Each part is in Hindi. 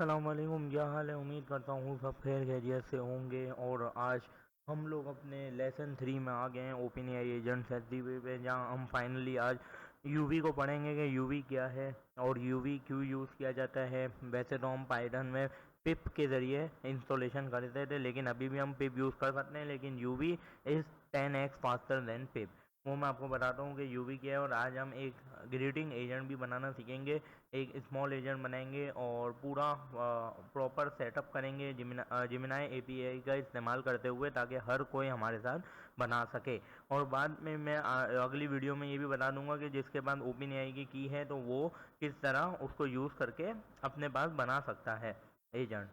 अस्सलाम वालेकुम, क्या हाल है। उम्मीद करता हूँ सब खैर खैरियत से होंगे। और आज हम लोग अपने लेसन 3 में आ गए हैं, ओपन एआई एजेंट एसडीबी पे, जहाँ हम फाइनली आज यूवी को पढ़ेंगे कि यूवी क्या है और यूवी क्यों यूज़ किया जाता है। वैसे तो हम पाइथन में पिप के ज़रिए इंस्टॉलेशन करते थे, लेकिन अभी भी हम पिप यूज़ कर सकते हैं, लेकिन uv is 10x faster than pip. वो मैं आपको बताता हूँ कि यूवी क्या है। और आज हम एक ग्रीटिंग एजेंट भी बनाना सीखेंगे, एक स्मॉल एजेंट बनाएंगे और पूरा प्रॉपर सेटअप करेंगे जिमिनाई एपीआई का इस्तेमाल करते हुए, ताकि हर कोई हमारे साथ बना सके। और बाद में मैं अगली वीडियो में ये भी बता दूंगा कि जिसके पास ओपन एआई की है तो वो किस तरह उसको यूज़ करके अपने पास बना सकता है एजेंट।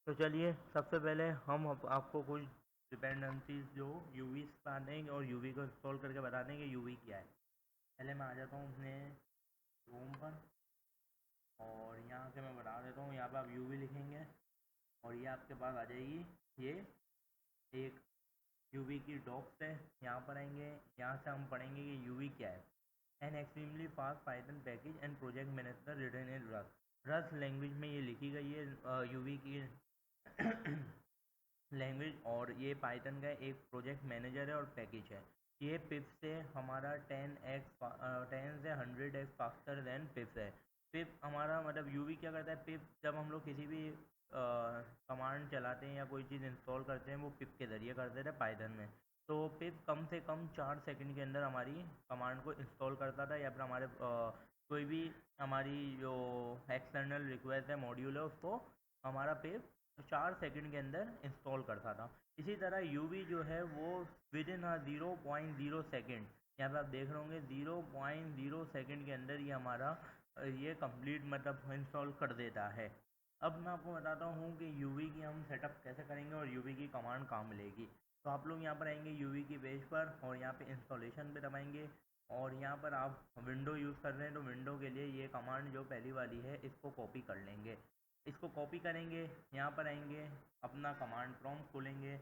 तो चलिए, सबसे पहले हम आपको कुछ डिपेंडेंसीज जो यूवी बता देंगे और यूवी को इंस्टॉल करके बता देंगे यूवी क्या है। पहले मैं आ जाता हूँ अपने रूम पर और यहाँ से मैं बता देता हूँ। यहाँ पर आप यूवी लिखेंगे और ये आपके पास आ जाएगी। ये एक यूवी की डॉक्स है। यहाँ पर आएंगे, यहाँ से हम पढ़ेंगे कि यूवी क्या है। An extremely fast Python package and project manager written in Rust. Rust language में ये लिखी गई है यूवी की लैंग्वेज। और ये पाइथन का एक प्रोजेक्ट मैनेजर है और पैकेज है। ये पिप से हमारा 10 से 100x फास्टर देन पिप है। पिप हमारा मतलब यूवी क्या करता है। पिप जब हम लोग किसी भी कमांड चलाते हैं या कोई चीज़ इंस्टॉल करते हैं, वो पिप के ज़रिए करते थे पाइथन में। तो पिप कम से कम 4 सेकंड के अंदर हमारी कमांड को इंस्टॉल करता था, या फिर हमारे कोई भी हमारी जो एक्सटर्नल रिक्वेस्ट है, मॉड्यूल है, उसको हमारा पिप 4 सेकंड के अंदर इंस्टॉल करता था। इसी तरह यूवी जो है वो विद इन 0.0 सेकेंड, यहाँ पे आप देख रहे होंगे 0.0 सेकेंड के अंदर ये हमारा ये कंप्लीट मतलब इंस्टॉल कर देता है। अब मैं आपको बताता हूँ कि यूवी की हम सेटअप कैसे करेंगे और यूवी की कमांड कहाँ मिलेगी। तो आप लोग यहाँ पर आएंगे यूवी की पेज पर और यहाँ पे इंस्टॉलेशन पे दबाएंगे। और यहाँ पर आप विंडो यूज़ कर रहे हैं तो विंडो के लिए ये कमांड जो पहली वाली है इसको कॉपी कर लेंगे। इसको कॉपी करेंगे, यहाँ पर आएंगे, अपना कमांड प्रॉम्प्ट खोलेंगे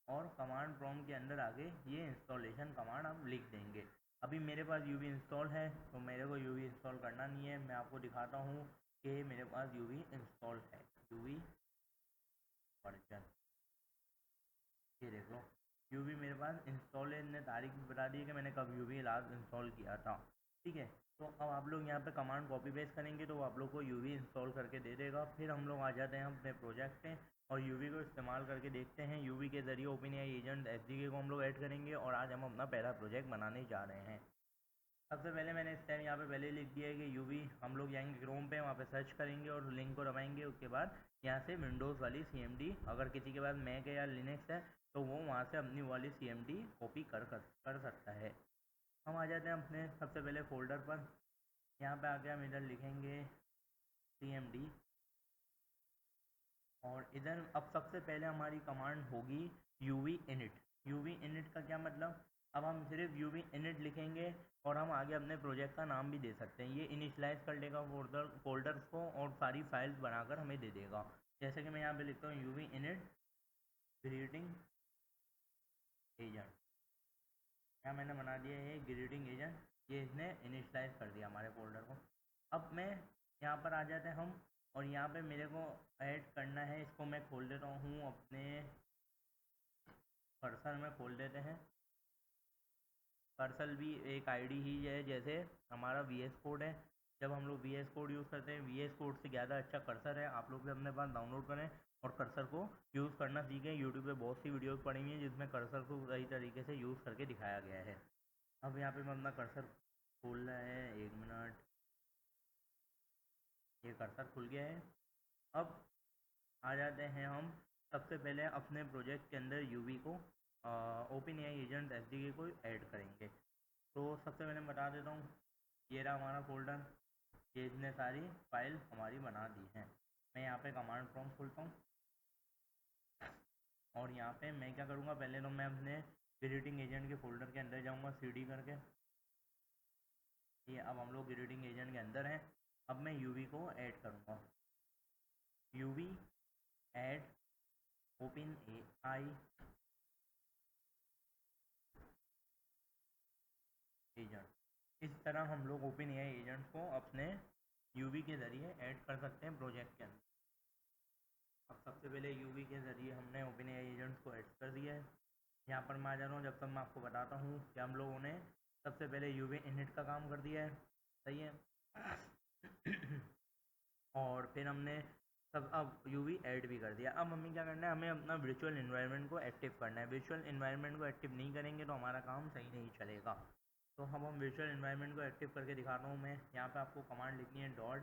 और कमांड प्रॉम्प्ट के अंदर आगे ये इंस्टॉलेशन कमांड आप लिख देंगे। अभी मेरे पास यूवी इंस्टॉल है तो मेरे को यूवी इंस्टॉल करना नहीं है। मैं आपको दिखाता हूँ कि मेरे पास यूवी इंस्टॉल है। यूवी वर्जन, ये देख लो, यूवी मेरे पास इंस्टॉल है। इनने तारीख भी बता दी है कि मैंने कब यूवी लास्ट इंस्टॉल किया था। ठीक है, तो अब आप लोग यहाँ पे कमांड कॉपी पेस्ट करेंगे तो वो आप लोग को यूवी इंस्टॉल करके दे देगा। फिर हम लोग आ जाते हैं अपने प्रोजेक्ट पे और यूवी को इस्तेमाल करके देखते हैं। यूवी के ज़रिए ओपन एआई एजेंट एसडीके को हम लोग ऐड करेंगे और आज हम अपना पहला प्रोजेक्ट बनाने जा रहे हैं। सबसे पहले मैंने इस टाइम यहाँ पे पहले लिख दिया है कि यूवी, हम लोग जाएंगे क्रोम पे, वहाँ पे सर्च करेंगे और लिंक को दबाएंगे। उसके बाद यहाँ से विंडोज़ वाली सीएमडी, अगर किसी के पास मैक है या लिनक्स है तो वो वहाँ से अपनी वाली सीएमडी कॉपी कर सकता है। हम आ जाते हैं अपने सबसे पहले फोल्डर पर। यहाँ पे आके हम इधर लिखेंगे सीएमडी और इधर अब सबसे पहले हमारी कमांड होगी यूवी इनिट। यूवी इनिट का क्या मतलब, अब हम सिर्फ यूवी इनिट लिखेंगे और हम आगे अपने प्रोजेक्ट का नाम भी दे सकते हैं। ये इनिशलाइज कर लेगा फोल्डर्स को और सारी फाइल्स बनाकर हमें दे देगा। जैसे कि मैं यहाँ पे लिखता हूँ यूवी इनिट ग्रीटिंग एजेंट। यहाँ मैंने बना दिया है ग्रीटिंग एजेंट, ये इसने इनिशलाइज कर दिया हमारे फोल्डर को। अब मैं यहाँ पर आ जाते हैं हम और यहाँ पे मेरे को ऐड करना है। इसको मैं खोल देता हूँ अपने कर्सर में, खोल देते हैं। कर्सर भी एक आईडी ही है, जैसे हमारा वी एस कोड है। जब हम लोग वी एस कोड यूज़ करते हैं, वी एस कोड से ज़्यादा अच्छा कर्सर है। आप लोग भी अपने पास डाउनलोड करें और कर्सर को यूज़ करना सीखें। यूट्यूब पे बहुत सी वीडियोस पड़ी हुई हैं जिसमें कर्सर को सही तरीके से यूज़ करके दिखाया गया है। अब यहाँ पे मैं अपना कर्सर खोल रहा है, 1 मिनट, ये कर्सर खुल गया है। अब आ जाते हैं हम सबसे पहले अपने प्रोजेक्ट के अंदर यूवी को ओपन एआई एजेंट एसडीके को ऐड करेंगे। तो सबसे पहले मैं बता देता हूँ, ये रहा हमारा फोल्डर, ये इसने सारी फाइल हमारी बना दी है। मैं यहाँ पे कमांड प्रॉम्प्ट खोलता हूँ और यहाँ पे मैं क्या करूँगा, पहले तो मैं अपने ग्रीटिंग एजेंट के फोल्डर के अंदर जाऊँगा सीडी करके। ये अब हम लोग ग्रीटिंग एजेंट के अंदर हैं। अब मैं यूवी को ऐड करूँगा, UV add open AI agent. इस तरह हम लोग ओपन एआई एजेंट को अपने यूवी के ज़रिए ऐड कर सकते हैं प्रोजेक्ट के अंदर। अब सबसे पहले यूवी के ज़रिए हमने ओपन एआई एजेंट्स को ऐड कर दिया है। यहाँ पर मैं आ जा रहा हूँ, जब तक मैं आपको बताता हूँ कि हम लोगों ने सबसे पहले यूवी इनिट का काम कर दिया है, सही है। और फिर हमने सब अब यूवी ऐड भी कर दिया। अब हमें क्या करना है, हमें अपना वर्चुअल इन्वायरमेंट को एक्टिव करना है। वर्चुअल इन्वायरमेंट को एक्टिव नहीं करेंगे तो हमारा काम सही नहीं चलेगा। तो हम वर्चुअल इन्वायरमेंट को एक्टिव करके दिखाता हूँ मैं। यहाँ पे आपको कमांड लिखनी है डॉट,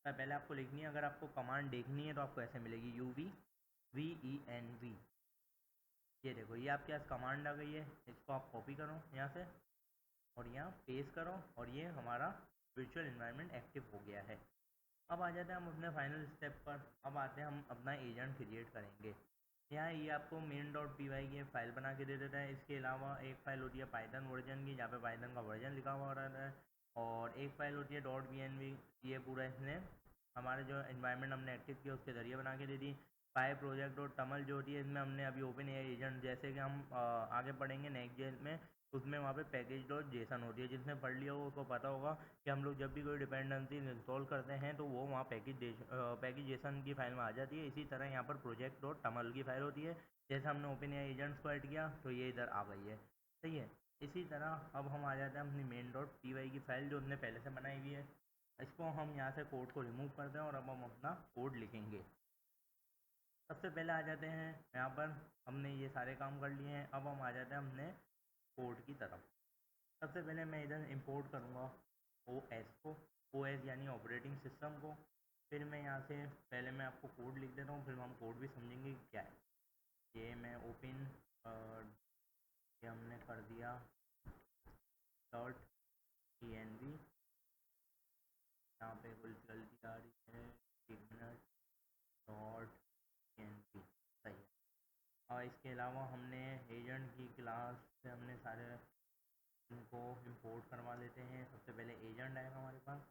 पहले आपको लिखनी है। अगर आपको कमांड देखनी है तो आपको ऐसे मिलेगी UVVENV। ये देखो, ये आपके पास कमांड आ गई है। इसको आप कॉपी करो यहाँ से और यहाँ पेस्ट करो, और ये हमारा वर्चुअल इन्वायरमेंट एक्टिव हो गया है। अब आ जाते हैं हम अपने फाइनल स्टेप पर। अब आते हैं हम अपना एजेंट क्रिएट करेंगे। यहाँ ये आपको main.py की फाइल बना के दे देता है। इसके अलावा एक फ़ाइल होती है पाइथन वर्जन की, जहाँ पे पाइथन का वर्जन लिखा हुआ रहता है। और एक फ़ाइल होती है .bnv। ये पूरा इसने हमारे जो इन्वायरमेंट हमने एक्टिव किया उसके ज़रिए बना के दे दी। पाई प्रोजेक्ट और टमल जो होती है, इसमें हमने अभी ओपन एआई एजेंट, जैसे कि हम आगे पढ़ेंगे नेक्स्ट जेल में, उसमें वहाँ पे पैकेज डॉट जेसन होती है। जिसने पढ़ लिया हो उसको पता होगा कि हम लोग जब भी कोई डिपेंडेंसी इंस्टॉल करते हैं तो वो वहाँ पैकेज जेसन की फाइल में आ जाती है। इसी तरह यहाँ पर प्रोजेक्ट डॉट टमल की फाइल होती है। जैसे हमने ओपन एआई एजेंट्स को ऐड किया तो ये इधर आ गई है, सही है। इसी तरह अब हम आ जाते हैं अपनी main.py की फ़ाइल जो हमने पहले से बनाई हुई है। इसको हम यहाँ से कोड को रिमूव करते हैं और अब हम अपना कोड लिखेंगे। सबसे पहले आ जाते हैं यहाँ पर, हमने ये सारे काम कर लिए हैं। अब हम आ जाते हैं अपने कोड की तरफ। सबसे पहले मैं इधर इंपोर्ट करूँगा OS को, OS यानी ऑपरेटिंग सिस्टम को। फिर मैं यहाँ से पहले मैं आपको कोड लिख देता हूँ, फिर हम कोड भी समझेंगे कि क्या है। ये मैं ओपन, ये हमने कर दिया .env। यहाँ पे कुछ गलती आ रही है, एक मिनट। .env सही है। और इसके अलावा हमने एजेंट की क्लास से हमने सारे इनको इंपोर्ट करवा लेते हैं। सबसे पहले एजेंट आएगा हमारे पास,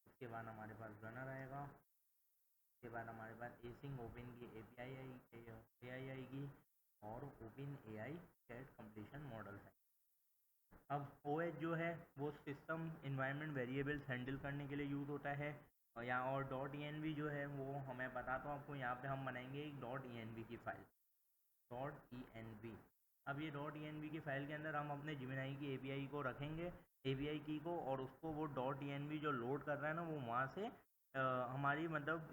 उसके बाद हमारे पास रनर आएगा, उसके बाद हमारे पास एसिंग ओपन की एआई आएगी, और open AI chat completion model है। अब OS जो है वो सिस्टम इन्वायरमेंट वेरिएबल्स हैंडल करने के लिए यूज़ होता है। और यहाँ और .env जो है वो हमें बताता हूँ आपको, यहाँ पे हम बनाएंगे एक .env की फ़ाइल, .env। अब ये .env की फ़ाइल के अंदर हम अपने जिमिनाई की API को रखेंगे, API की को, और उसको वो .env जो लोड कर रहा है ना, वो वहाँ से हमारी मतलब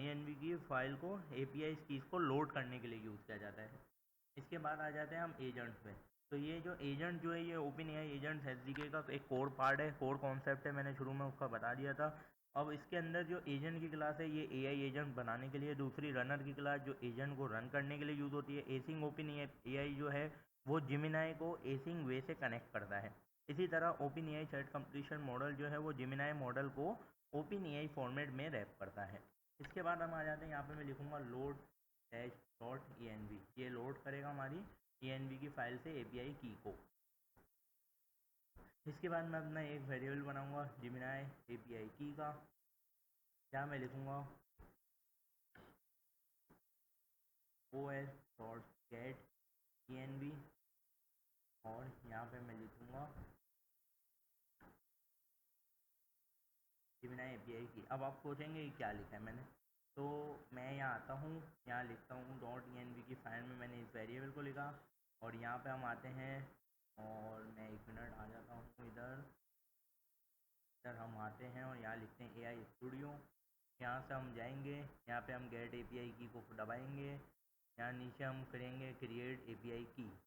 env की फ़ाइल को API कीज़ को लोड करने के लिए यूज़ किया जाता है। इसके बाद आ जाते हैं हम एजेंट्स पे। तो ये जो एजेंट जो है, ये ओपन एआई एजेंट SDK का एक कोर पार्ट है, कोर कॉन्सेप्ट है। मैंने शुरू में उसका बता दिया था। अब इसके अंदर जो एजेंट की क्लास है, ये एआई एजेंट बनाने के लिए। दूसरी रनर की क्लास जो एजेंट को रन करने के लिए यूज़ होती है। एसिंग ओपन एआई जो है वो जिमिनाई को एसिंग वे से कनेक्ट करता है। इसी तरह open AI chat completion model जो है वो जिमिनाई मॉडल को ओपन एआई फॉर्मेट में रैप करता है। इसके बाद हम आ जाते हैं, यहाँ पे मैं लिखूँगा लोड .env। ये लोड करेगा हमारी env की फ़ाइल से API की को। इसके बाद मैं अपना एक वेरिएबल बनाऊंगा जिमिनाई API की का, जहाँ मैं लिखूँगा os.get env, और यहाँ पे मैं लिखूँगा जिमिनाई API की। अब आप सोचेंगे क्या लिखा है मैंने, तो मैं यहाँ आता हूँ, यहाँ लिखता हूँ .env की फ़ाइल में मैंने इस वेरिएबल को लिखा। और यहाँ पे हम आते हैं, और मैं एक मिनट आ जाता हूँ इधर हम आते हैं और यहाँ लिखते हैं AI स्टूडियो। यहाँ से हम जाएंगे, यहाँ पे हम गेट API की को दबाएंगे। यहाँ नीचे हम करेंगे क्रिएट API की।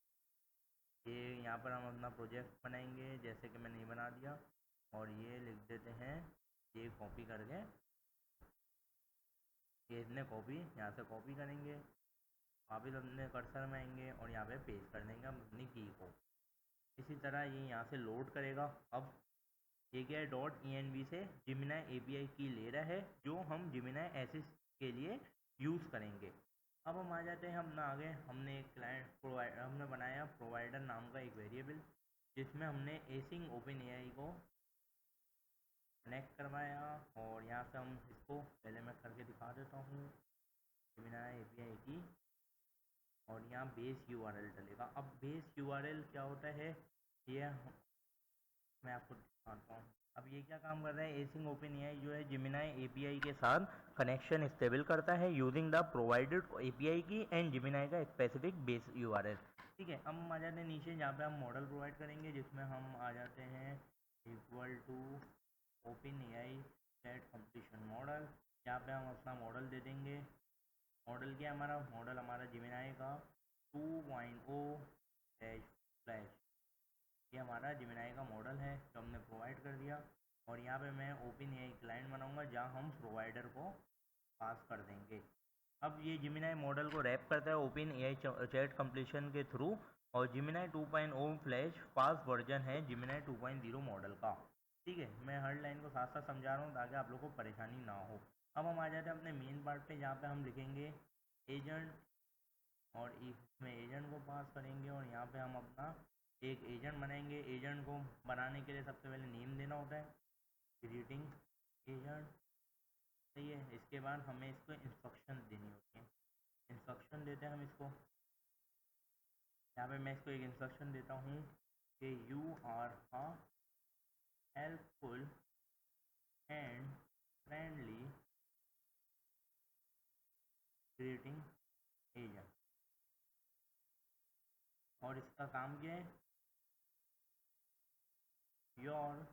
ये यहाँ पर हम अपना प्रोजेक्ट बनाएंगे, जैसे कि मैंने ये बना दिया। और ये लिख देते हैं, ये कॉपी करके, ये इतने कॉपी यहाँ से कॉपी करेंगे, वापस अपने कर्सर में आएंगे और यहाँ पे पेस्ट कर देंगे हम अपनी की को। इसी तरह ये यहाँ से लोड करेगा। अब ये क्या है, .env से जिमिनाई API की ले रहा है, जो हम जिमिनाई एसिस के लिए यूज़ करेंगे। अब हम आ जाते हैं हम आगे, हमने एक क्लाइंट प्रोवाइडर हमने बनाया, प्रोवाइडर नाम का एक वेरिएबल, जिसमें हमने एसिंग ओपन एआई को कनेक्ट करवाया। और यहाँ से हम इसको पहले मैं करके दिखा देता हूँ, जिमिनाई API की, और यहाँ बेस URL डलेगा। अब बेस URL क्या होता है, ये मैं आपको दिखाता हूँ। अब ये क्या काम कर रहा है, एसिंग ओपन एआई जो है जिमिनाई एपीआई के साथ कनेक्शन स्टेबल करता है यूजिंग द प्रोवाइडेड एपीआई की एंड जिमिनाई का स्पेसिफिक बेस यूआरएल। ठीक है, अब हम आ जाते हैं नीचे जहाँ पे हम मॉडल प्रोवाइड करेंगे, जिसमें हम आ जाते हैं equal to OpenAI chat completion model. यहाँ पे हम अपना मॉडल दे देंगे। मॉडल क्या है हमारा, मॉडल हमारा जिमिनाई का 2.0 फ्लैश, ये हमारा जिमिनाई का मॉडल है जो हमने प्रोवाइड कर दिया। और यहाँ पे मैं ओपन एआई क्लाइंट बनाऊंगा जहाँ हम प्रोवाइडर को पास कर देंगे। अब ये जिमिनाई मॉडल को रैप करता है ओपन एआई चैट कंप्लीशन के थ्रू, और जिमिनाई 2.0 फ्लैश फास्ट वर्जन है जिमिनाई 2.0 मॉडल का। ठीक है, मैं हर लाइन को साथ साथ समझा रहा हूँ ताकि आप लोग को परेशानी ना हो। अब हम आ जाते हैं अपने मेन पार्ट पे, जहाँ पे हम लिखेंगे एजेंट, और इसमें एजेंट को पास करेंगे, और यहाँ पे हम अपना एक एजेंट बनाएंगे। एजेंट को बनाने के लिए सबसे पहले नेम देना होता है, ग्रीटिंग एजेंट। सही है, इसके बाद हमें इसको इंस्ट्रक्शन देनी होती है। इंस्ट्रक्शन देते हैं हम इसको, यहाँ पे मैं इसको एक इंस्ट्रक्शन देता हूँ कि you are a helpful and friendly greeting agent. और इसका काम क्या है, your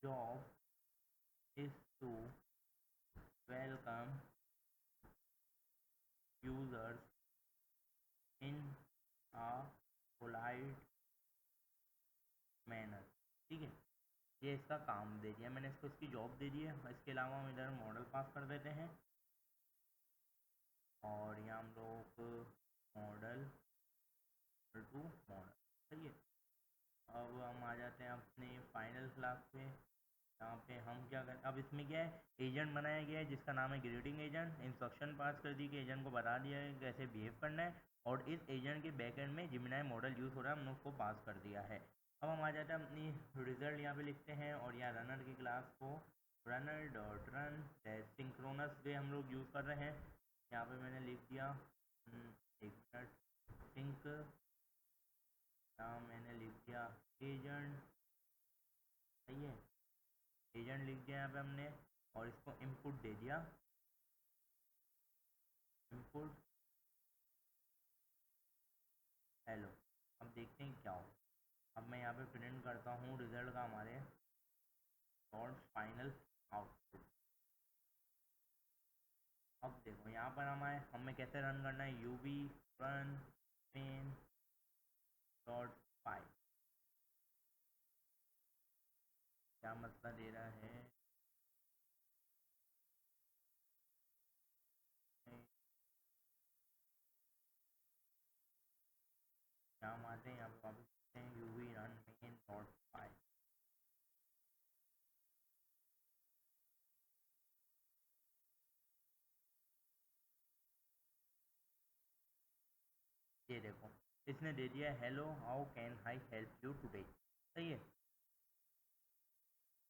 job is to welcome users in a polite manner. ठीक है, ये इसका काम दे दिया मैंने इसको, इसकी जॉब दे दी है। इसके अलावा हम इधर मॉडल पास कर देते हैं, और यहाँ हम लोग मॉडल टू मॉडल। सही है, अब हम आ जाते हैं अपने फाइनल क्लास पे, यहाँ पे हम क्या करें। अब इसमें क्या है, एजेंट बनाया गया है जिसका नाम है ग्रीटिंग एजेंट। इंस्ट्रक्शन पास कर दी कि एजेंट को बता दिया है कैसे बिहेव करना है, और इस एजेंट के बैकएंड में जिमिनाई मॉडल यूज़ हो रहा है, हमने उसको पास कर दिया है। अब हम आ जाते हैं अपनी रिजल्ट यहाँ पे लिखते हैं, और यहाँ रनर की क्लास को रनर डॉट रन सिंक्रोनस वे हम लोग यूज़ कर रहे हैं। यहाँ पे मैंने लिख दिया एक मिनट, सिंक, यहाँ मैंने लिख दिया एजेंट। सही है, एजेंट लिख दिया यहाँ पे हमने, और इसको इनपुट दे दिया, इनपुट हेलो। अब देखते हैं क्या हो। अब मैं यहाँ पे प्रिंट करता हूँ रिजल्ट का हमारे और फाइनल आउटपुट। अब देखो यहाँ पर हमें कैसे रन करना है, U V run main dot file. क्या मसला दे रहा है, यहाँ हम आते हैं, यहाँ पर वापस हैं U V run main dot file. ये देखो इसने दे दिया hello how can I help you today. सही है,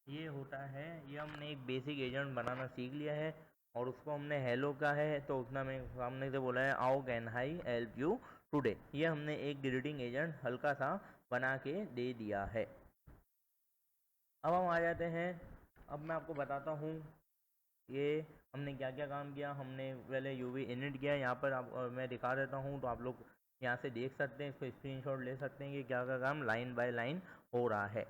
ये होता है, ये हमने एक बेसिक एजेंट बनाना सीख लिया है, और उसको हमने हेलो का है तो उतना में सामने से बोला है आओ can I help you today. ये हमने एक ग्रीटिंग एजेंट हल्का सा बना के दे दिया है। अब हम आ जाते हैं, अब मैं आपको बताता हूँ ये हमने क्या क्या काम किया। हमने पहले यूवी इनिट किया, यहाँ पर आप मैं दिखा देता हूँ तो आप लोग यहाँ से देख सकते हैं, इसको स्क्रीनशॉट ले सकते हैं कि क्या क्या काम लाइन बाय लाइन हो रहा है।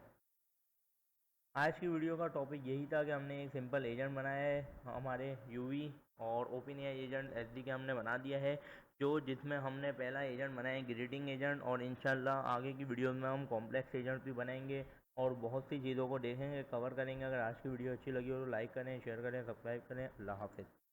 आज की वीडियो का टॉपिक यही था कि हमने एक सिंपल एजेंट बनाया है हमारे यूवी, और ओपन एआई एजेंट एसडी के हमने बना दिया है, जो जिसमें हमने पहला एजेंट बनाया है ग्रीटिंग एजेंट, और इंशाल्लाह आगे की वीडियो में हम कॉम्प्लेक्स एजेंट भी बनाएंगे और बहुत सी चीज़ों को देखेंगे, कवर करेंगे। अगर आज की वीडियो अच्छी लगी हो तो लाइक करें, शेयर करें, सब्सक्राइब करें। अल्लाह हाफिज़।